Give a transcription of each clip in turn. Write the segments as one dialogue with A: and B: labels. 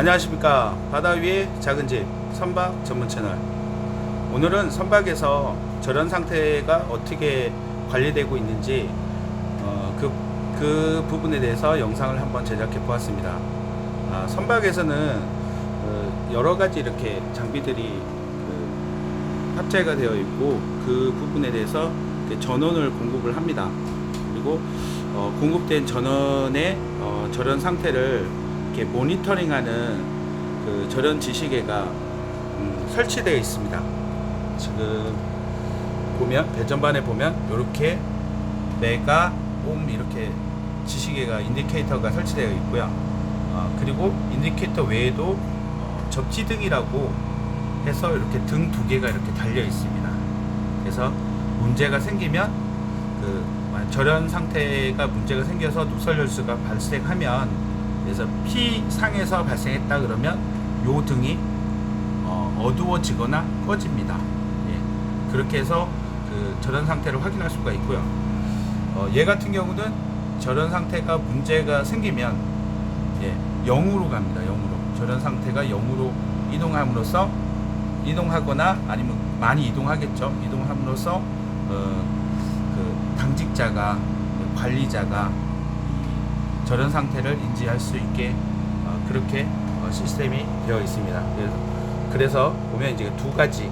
A: 안녕하십니까. 바다 위의 작은 집 선박 전문 채널. 오늘은 선박에서 절연 상태가 어떻게 관리되고 있는지 그 부분에 대해서 영상을 한번 제작해 보았습니다. 선박에서는 여러 가지 이렇게 장비들이 탑재가 되어 있고 그 부분에 대해서 전원을 공급을 합니다. 그리고 공급된 전원의 절연 상태를 이렇게 모니터링하는 그 절연 지시계가 설치되어 있습니다. 지금 보면 배전반에 보면 이렇게 메가 옴 이렇게 지시계가 인디케이터가 설치되어 있고요. 그리고 인디케이터 외에도 접지등이라고 해서 이렇게 등 두 개가 이렇게 달려 있습니다. 그래서 문제가 생기면 절연 상태가 문제가 생겨서 누설열수가 발생하면, 그래서 P상에서 발생했다 그러면 요 등이 어두워지거나 꺼집니다. 예. 그렇게 해서 그 절연 상태를 확인할 수가 있고요. 얘 같은 경우는 절연 상태가 문제가 생기면 0으로 갑니다. 0으로. 절연 상태가 0으로 이동함으로써 이동하거나 아니면 많이 이동하겠죠. 이동함으로써 그 당직자가 관리자가 절연 상태를 인지할 수 있게 그렇게 시스템이 되어 있습니다. 그래서 보면 이제 두 가지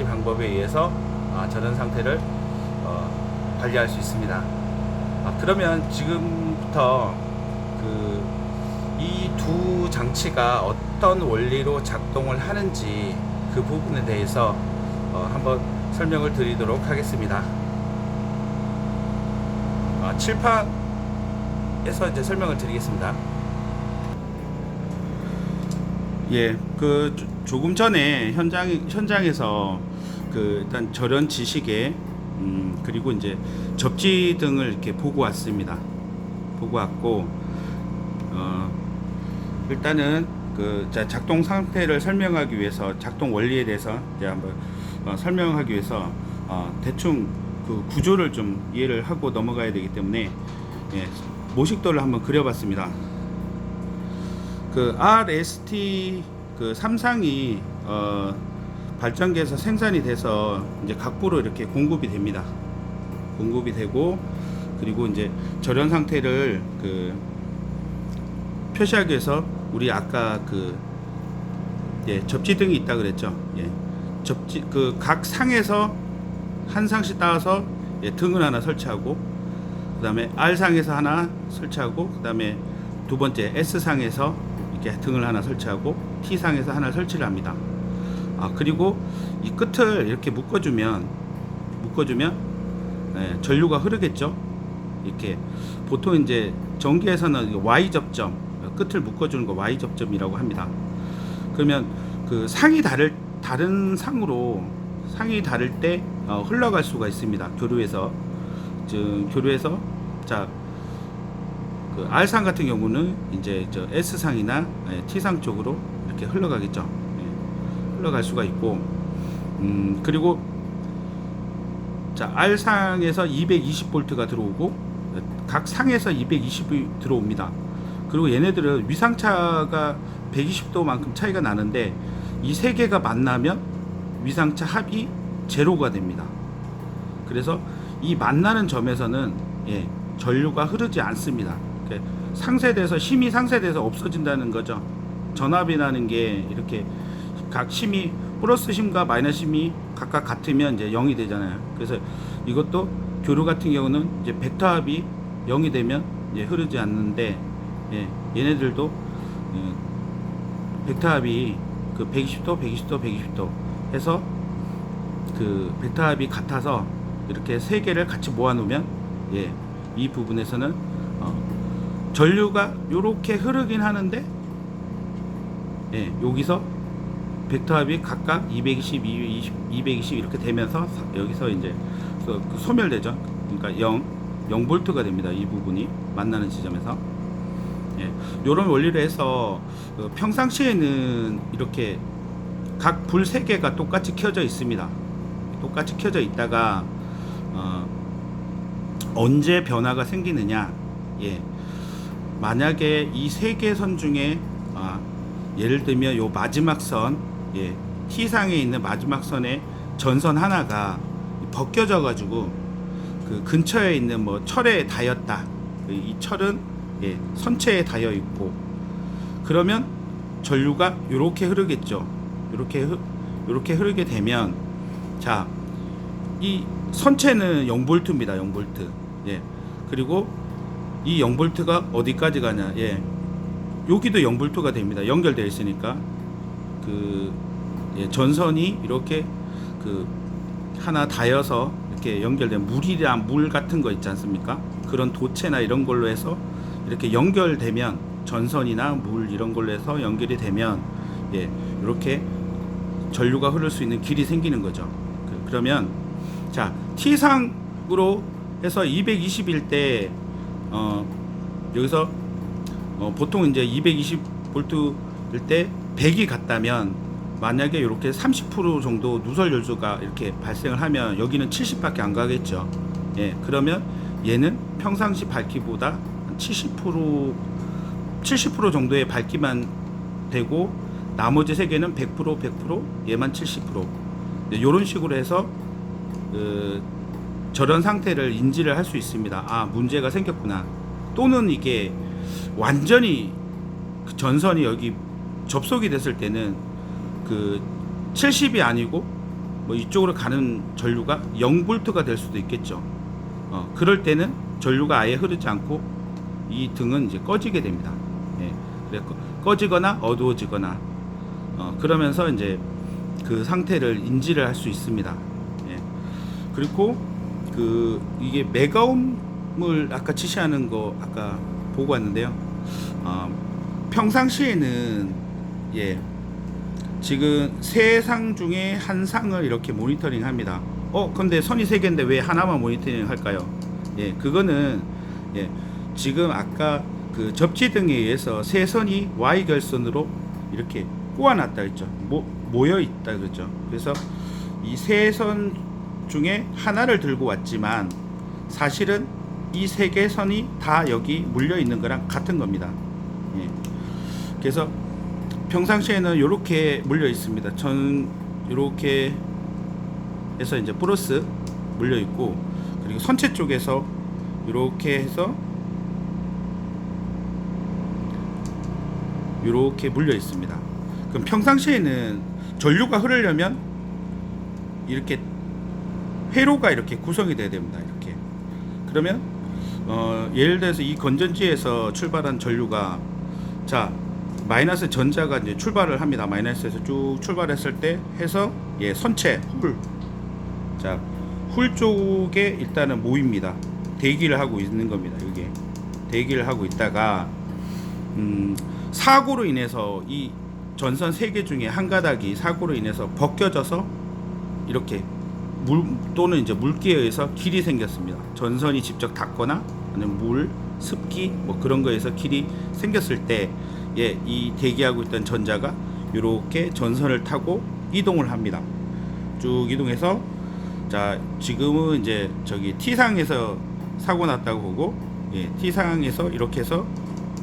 A: 방법에 의해서 절연 상태를 관리할 수 있습니다. 그러면 지금부터 이 두 장치가 어떤 원리로 작동을 하는지 그 부분에 대해서 한번 설명을 드리도록 하겠습니다. 칠판에서 이제 설명을 드리겠습니다. 예, 조금 전에 현장에서 일단 절연 지시계 그리고 이제 접지 등을 이렇게 보고 왔습니다. 보고 왔고 일단은 작동 상태를 설명하기 위해서, 작동 원리에 대해서 이제 한번 설명하기 위해서 대충 그 구조를 좀 이해를 하고 넘어가야 되기 때문에 모식도를 한번 그려봤습니다. RST 3상이 발전기에서 생산이 돼서 이제 각부로 이렇게 공급이 됩니다. 공급이 되고, 그리고 이제 절연 상태를 표시하기 위해서 우리 아까 접지등이 있다 그랬죠. 접지 각 상에서 한 상씩 따서 등을 하나 설치하고, 그 다음에 R상에서 하나 설치하고, 그 다음에 두 번째 S상에서 이렇게 등을 하나 설치하고, T상에서 하나 설치를 합니다. 그리고 이 끝을 이렇게 묶어주면 전류가 흐르겠죠. 이렇게 보통 이제 전기에서는 Y 접점, 끝을 묶어주는 거 Y 접점이라고 합니다. 그러면 상이 다른 상으로 상이 다를 때 흘러갈 수가 있습니다. 교류에서 R상 같은 경우는 이제 S상이나 T상 쪽으로 이렇게 흘러가겠죠. 흘러갈 수가 있고, 그리고 R상에서 220V가 들어오고 각 상에서 220이 들어옵니다. 그리고 얘네들은 위상차가 120도만큼 차이가 나는데 이 세 개가 만나면 위상차 합이 제로가 됩니다. 그래서 이 만나는 점에서는 전류가 흐르지 않습니다. 상쇄돼서, 힘이 상쇄돼서 없어진다는 거죠. 전압이라는 게 이렇게 각 힘이 플러스 힘과 마이너스 힘이 각각 같으면 이제 0이 되잖아요. 그래서 이것도 교류 같은 경우는 이제 벡터 합이 0이 되면 흐르지 않는데, 얘네들도 벡터 합이 120도, 120도, 120도 해서 벡터 합이 같아서 이렇게 세 개를 같이 모아 놓으면 이 부분에서는 전류가 이렇게 흐르긴 하는데 여기서 벡터 합이 각각 220, 220 이렇게 되면서 여기서 이제 소멸되죠. 그러니까 0V가 됩니다. 이 부분이 만나는 지점에서. 이런 원리로 해서 평상시에는 이렇게 각 불 3개가 똑같이 켜져 있습니다. 똑같이 켜져 있다가 언제 변화가 생기느냐, 만약에 이 3개 선 중에 예를 들면 요 마지막 선, 예, T상에 있는 마지막 선의 전선 하나가 벗겨져 가지고 그 근처에 있는 뭐 철에 닿였다. 이 철은 예, 선체에 닿여 있고, 그러면 전류가 요렇게 흐르겠죠. 요렇게 흐르게 되면, 자, 이 선체는 0V입니다. 0V. 예. 그리고 이 0V가 어디까지 가냐? 예. 여기도 0V가 됩니다. 연결되어 있으니까. 예, 전선이 이렇게 하나 닿여서 이렇게 연결된 물 같은 거 있지 않습니까? 그런 도체나 이런 걸로 해서 이렇게 연결되면, 전선이나 물 이런 걸로 해서 연결이 되면, 예, 이렇게 전류가 흐를 수 있는 길이 생기는 거죠. 그러면 자, T상으로 해서 220일 때 여기서 보통 이제 220V일 때 100이 갔다면, 만약에 이렇게 30% 정도 누설 열수가 이렇게 발생을 하면 여기는 70밖에 안 가겠죠. 예, 그러면 얘는 평상시 밝기보다 70% 정도의 밝기만 되고, 나머지 세 개는 100%, 얘만 70%. 이런 식으로 해서 저런 상태를 인지를 할 수 있습니다. 아, 문제가 생겼구나. 또는 이게 완전히 그 전선이 여기 접속이 됐을 때는 70이 아니고 뭐 이쪽으로 가는 전류가 0V가 될 수도 있겠죠. 그럴 때는 전류가 아예 흐르지 않고 이 등은 이제 꺼지게 됩니다. 예, 꺼지거나 어두워지거나, 그러면서 이제 그 상태를 인지를 할 수 있습니다. 예. 그리고 이게 메가옴을 아까 지시하는 거 아까 보고 왔는데요. 평상시에는 예, 지금 세 상 중에 한 상을 이렇게 모니터링 합니다. 근데 선이 세 개인데 왜 하나만 모니터링 할까요? 예, 그거는 예, 지금 아까 그 접지등에 의해서 세 선이 Y 결선으로 이렇게 꼬아놨다 했죠. 모여 있다 그랬죠. 그래서 이 세 선 중에 하나를 들고 왔지만, 사실은 이 세 개 선이 다 여기 물려 있는 거랑 같은 겁니다. 예. 그래서 평상시에는 이렇게 물려 있습니다. 저는 이렇게 해서 이제 플러스 물려 있고, 그리고 선체 쪽에서 이렇게 해서 이렇게 물려 있습니다. 그럼 평상시에는 전류가 흐르려면 이렇게 회로가 이렇게 구성이 돼야 됩니다. 이렇게. 그러면 예를 들어서 이 건전지에서 출발한 전류가, 자, 마이너스 전자가 이제 출발을 합니다. 마이너스에서 쭉 출발했을 때 해서 예, 선체 훌, 자, 훌 쪽에 일단은 모입니다. 대기를 하고 있는 겁니다. 이게 대기를 하고 있다가 사고로 인해서 이 전선 3개 중에 한 가닥이 사고로 인해서 벗겨져서 이렇게 또는 이제 물기에 의해서 길이 생겼습니다. 전선이 직접 닿거나 아니면 물, 습기 뭐 그런 거에서 길이 생겼을 때, 예, 이 대기하고 있던 전자가 이렇게 전선을 타고 이동을 합니다. 쭉 이동해서, 자, 지금은 이제 저기 T상에서 사고 났다고 보고, 예, T상에서 이렇게 해서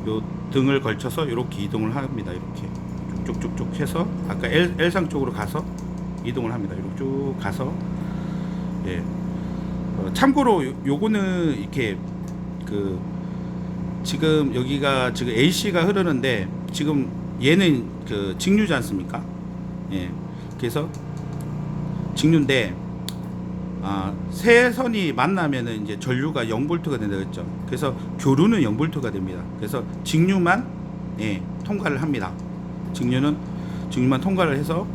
A: 요 등을 걸쳐서 이렇게 이동을 합니다. 이렇게 쭉쭉쭉 해서 아까 L상 쪽으로 가서 이동을 합니다. 이렇게 쭉 가서, 예, 참고로 요거는 이렇게 지금 여기가 지금 AC가 흐르는데, 지금 얘는 직류지 않습니까? 예, 그래서 직류인데, 세 선이 만나면은 이제 전류가 0V가 된다 그랬죠. 그래서 교류는 0V가 됩니다. 그래서 직류만 예, 통과를 합니다. 직류만 통과를 해서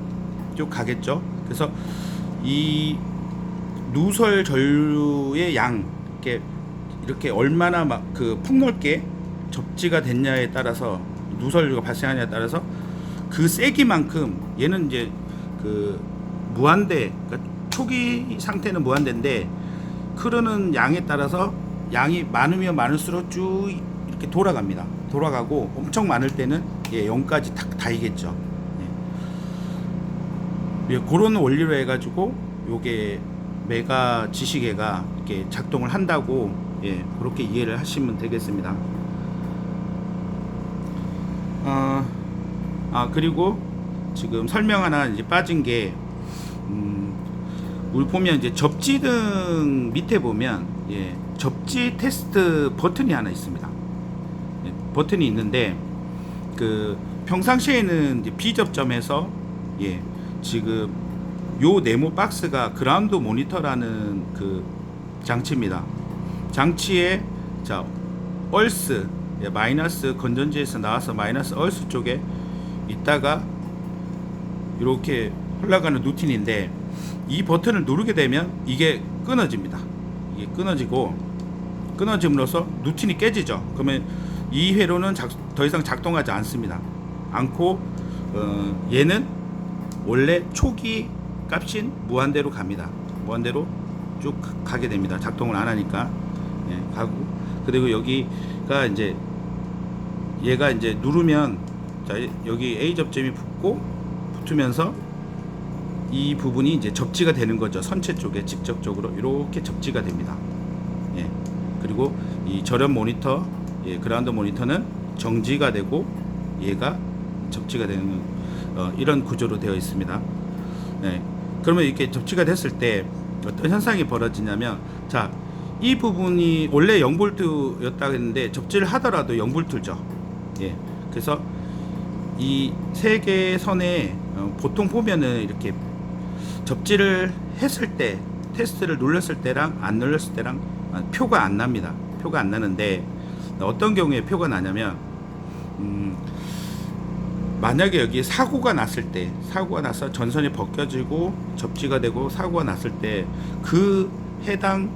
A: 쭉 가겠죠. 그래서 이 누설 전류의 양, 이렇게 얼마나 폭넓게 접지가 됐냐에 따라서, 누설류가 발생하냐에 따라서 그 세기만큼, 얘는 이제 무한대, 그러니까 초기 상태는 무한대인데 흐르는 양에 따라서 양이 많으면 많을수록 쭉 이렇게 돌아가고 엄청 많을 때는 예, 0까지 탁 닿이겠죠. 예, 그런 원리로 해가지고 요게 메가 지시계가 이렇게 작동을 한다고, 예, 그렇게 이해를 하시면 되겠습니다. 그리고 지금 설명 하나 이제 빠진 게, 우리 보면 이제 접지등 밑에 보면, 예, 접지 테스트 버튼이 하나 있습니다. 예, 버튼이 있는데, 그 평상시에는 이제 B접점에서, 예, 지금 요 네모 박스가 그라운드 모니터라는 그 장치입니다. 장치에 자 얼스, 예, 마이너스 건전지에서 나와서 마이너스 얼스 쪽에 있다가 이렇게 흘러가는 루틴인데, 이 버튼을 누르게 되면 이게 끊어집니다. 이게 끊어짐으로써 루틴이 깨지죠. 그러면 이 회로는 더 이상 작동하지 않습니다. 않고 얘는 원래 초기 값인 무한대로 갑니다. 무한대로 쭉 가게 됩니다. 작동을 안 하니까. 예, 가고, 그리고 여기가 이제 얘가 이제 누르면, 자, 여기 A 접점이 붙으면서 이 부분이 이제 접지가 되는 거죠. 선체 쪽에 직접적으로 이렇게 접지가 됩니다. 예. 그리고 이 절연 모니터, 예, 그라운드 모니터는 정지가 되고 얘가 접지가 되는 이런 구조로 되어 있습니다. 예. 그러면 이렇게 접지가 됐을 때 어떤 현상이 벌어지냐면, 자, 이 부분이 원래 0V였다고 했는데 접지를 하더라도 0V죠. 예. 그래서 이 세 개의 선에 보통 보면은 이렇게 접지를 했을 때, 테스트를 눌렀을 때랑 안 눌렀을 때랑 표가 안 납니다. 표가 안 나는데, 어떤 경우에 표가 나냐면, 만약에 여기 사고가 났을 때, 사고가 나서 전선이 벗겨지고 접지가 되고 사고가 났을 때, 그 해당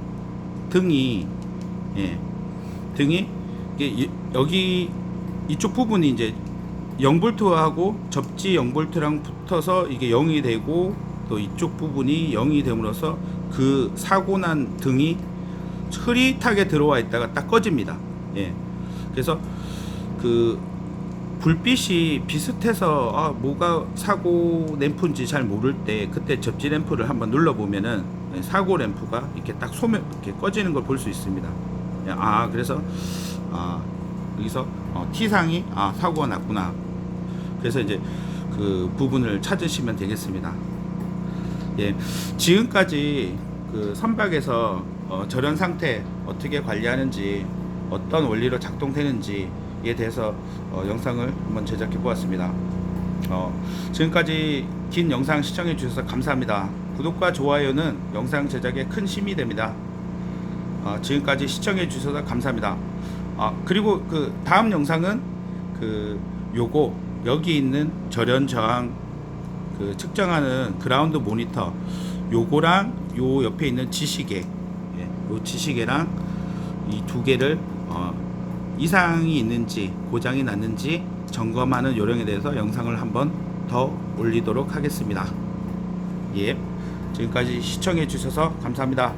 A: 등이, 예, 등이 여기 이쪽 부분이 이제 0V하고 접지 0V랑 붙어서 이게 0이 되고, 또 이쪽 부분이 0이 됨으로써 그 사고 난 등이 흐릿하게 들어와 있다가 딱 꺼집니다. 예. 그래서 그 불빛이 비슷해서 뭐가 사고 램프인지 잘 모를 때, 그때 접지 램프를 한번 눌러 보면은 사고 램프가 이렇게 딱 소멸, 이렇게 꺼지는 걸 볼 수 있습니다. 예. 그래서 여기서 T상이 사고가 났구나. 그래서 이제 그 부분을 찾으시면 되겠습니다. 예, 지금까지 그 선박에서 절연 상태 어떻게 관리하는지, 어떤 원리로 작동되는지에 대해서 영상을 한번 제작해 보았습니다. 지금까지 긴 영상 시청해 주셔서 감사합니다. 구독과 좋아요는 영상 제작에 큰 힘이 됩니다. 지금까지 시청해 주셔서 감사합니다. 그리고 그 다음 영상은 요거 여기 있는 절연 저항 그 측정하는 그라운드 모니터, 요거랑 요 옆에 있는 지시계, 예, 요 지시계랑 이 두 개를 이상이 있는지 고장이 났는지 점검하는 요령에 대해서 영상을 한번 더 올리도록 하겠습니다. 예, 지금까지 시청해 주셔서 감사합니다.